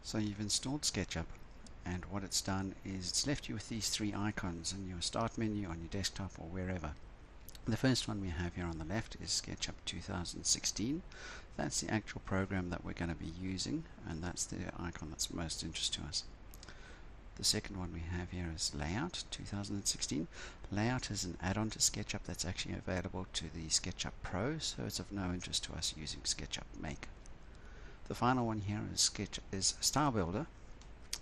So you've installed Sketchup, and what it's done is it's left you with these three icons in your start menu on your desktop or wherever. The first one we have here on the left is Sketchup 2016. That's the actual program that we're going to be using, and that's the icon that's most interest to us. The second one we have here is Layout 2016. Layout is an add-on to Sketchup that's actually available to the Sketchup Pro, so it's of no interest to us using Sketchup Make. The final one here is Style Builder,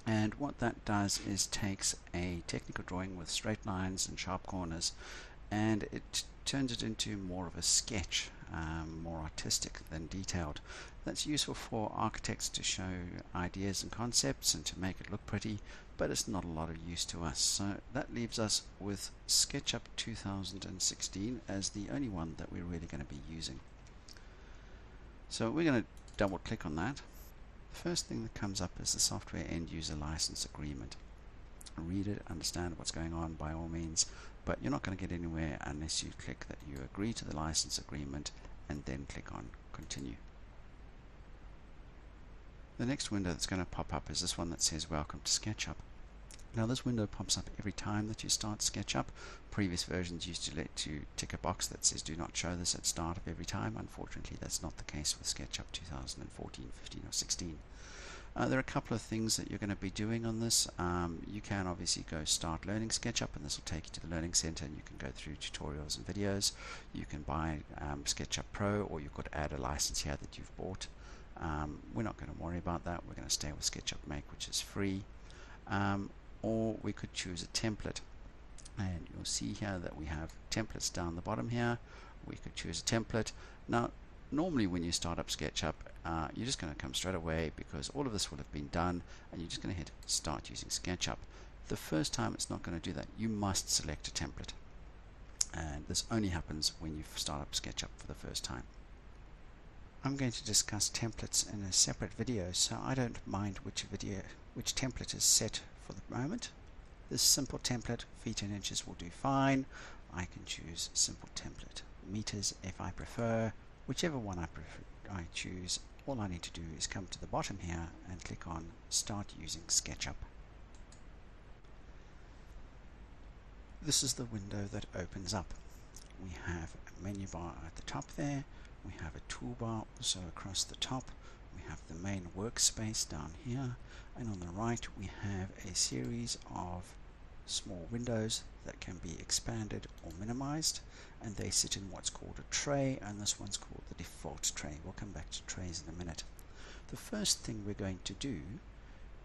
and what that does is takes a technical drawing with straight lines and sharp corners, and it turns it into more of a sketch, more artistic than detailed. That's useful for architects to show ideas and concepts and to make it look pretty, but it's not a lot of use to us. So that leaves us with Sketchup 2016 as the only one that we're really going to be using. So we're going to double click on that. The first thing that comes up is the software end user license agreement. Read it, understand what's going on by all means, but you're not going to get anywhere unless you click that you agree to the license agreement and then click on continue. The next window that's going to pop up is this one that says welcome to Sketchup. Now this window pops up every time that you start Sketchup. Previous versions used to let you tick a box that says do not show this at start of every time. Unfortunately that's not the case with Sketchup 2014, 15 or 16. There are a couple of things that you're going to be doing on this. You can obviously go start learning Sketchup, and this will take you to the Learning Center, and you can go through tutorials and videos. You can buy Sketchup Pro, or you could add a license here that you've bought. We're not going to worry about that. We're going to stay with Sketchup Make, which is free. Or we could choose a template, and you'll see here that we have templates down the bottom here. We could choose a template. Now normally when you start up Sketchup, you're just going to come straight away because all of this will have been done, and you're just going to hit start using SketchUp. The first time it's not going to do that. You must select a template, and this only happens when you start up SketchUp for the first time. I'm going to discuss templates in a separate video, so I don't mind which template is set for the moment. This simple template, feet and inches, will do fine. I can choose simple template, meters if I prefer. Whichever one I choose, all I need to do is come to the bottom here and click on Start Using SketchUp. This is the window that opens up. We have a menu bar at the top there. We have a toolbar also across the top. We have the main workspace down here, and on the right we have a series of small windows that can be expanded or minimized, and they sit in what's called a tray, and this one's called the default tray. We'll come back to trays in a minute. The first thing we're going to do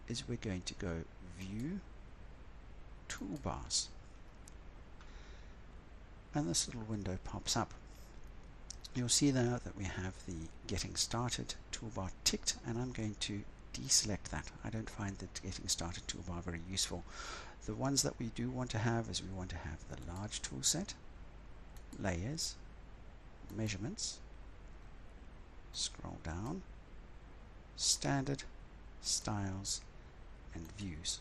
is we're going to go View, Toolbars, and this little window pops up. You'll see there that we have the Getting Started toolbar ticked, and I'm going to deselect that. I don't find the Getting Started toolbar very useful. The ones that we do want to have is we want to have the large tool set, layers, measurements, scroll down, standard, styles, and views.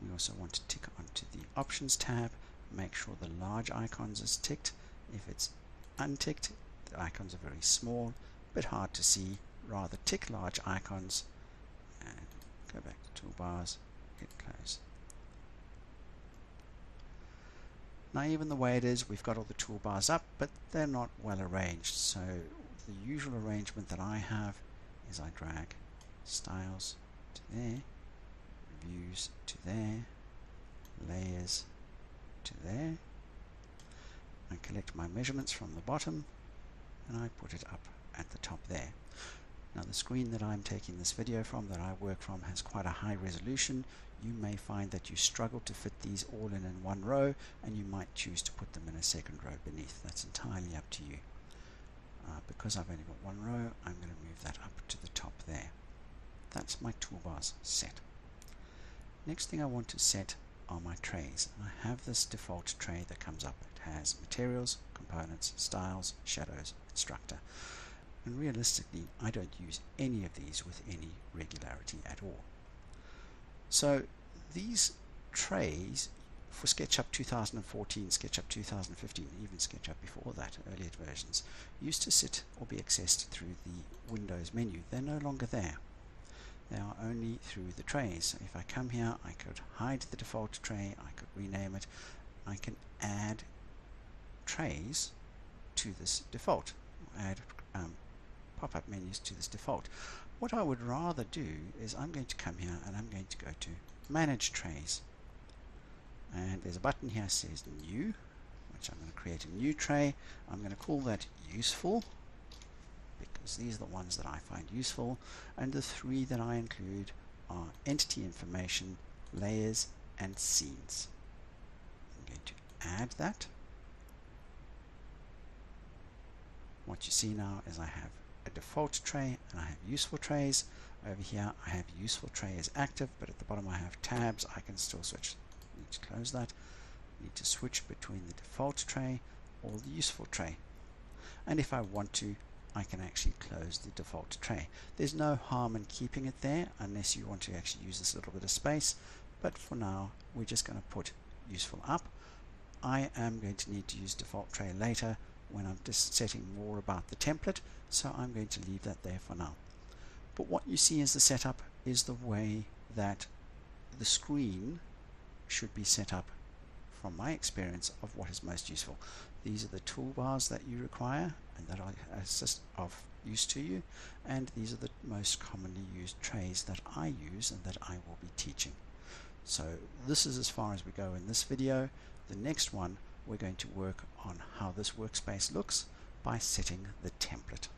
We also want to tick onto the options tab, make sure the large icons is ticked. If it's unticked, the icons are very small, a bit hard to see. Rather tick large icons and go back to toolbars, hit close. Now even the way it is, we've got all the toolbars up, but they're not well arranged. So the usual arrangement that I have is I drag styles to there, views to there, layers to there. I collect my measurements from the bottom and I put it up at the top there. Now the screen that I'm taking this video from, that I work from, has quite a high resolution. You may find that you struggle to fit these all in one row, and you might choose to put them in a second row beneath. That's entirely up to you. Because I've only got one row, I'm going to move that up to the top there. That's my toolbars set. Next thing I want to set are my trays. And I have this default tray that comes up. It has materials, components, styles, shadows, instructor. And realistically, I don't use any of these with any regularity at all. So these trays for SketchUp 2014, SketchUp 2015, even SketchUp before that, earlier versions, used to sit or be accessed through the Windows menu. They're no longer there. They are only through the trays. So if I come here, I could hide the default tray, I could rename it, I can add trays to this default, add pop-up menus to this default. What I would rather do is I'm going to come here and I'm going to go to Manage Trays. And there's a button here that says New, which I'm going to create a new tray. I'm going to call that Useful, because these are the ones that I find useful. And the three that I include are Entity Information, Layers, and Scenes. I'm going to add that. What you see now is I have a default tray and I have useful trays. Over here I have useful tray as active, but at the bottom I have tabs. I can still switch. Need to close that. Need to switch between the default tray or the useful tray. And if I want to, I can actually close the default tray. There's no harm in keeping it there unless you want to actually use this little bit of space, but for now we're just going to put useful up. I am going to need to use default tray later when I'm just setting more about the template, so I'm going to leave that there for now. But what you see as the setup is the way that the screen should be set up from my experience of what is most useful. These are the toolbars that you require and that are of use to you, and these are the most commonly used trays that I use and that I will be teaching. So this is as far as we go in this video. The next one, we're going to work on how this workspace looks by setting the template.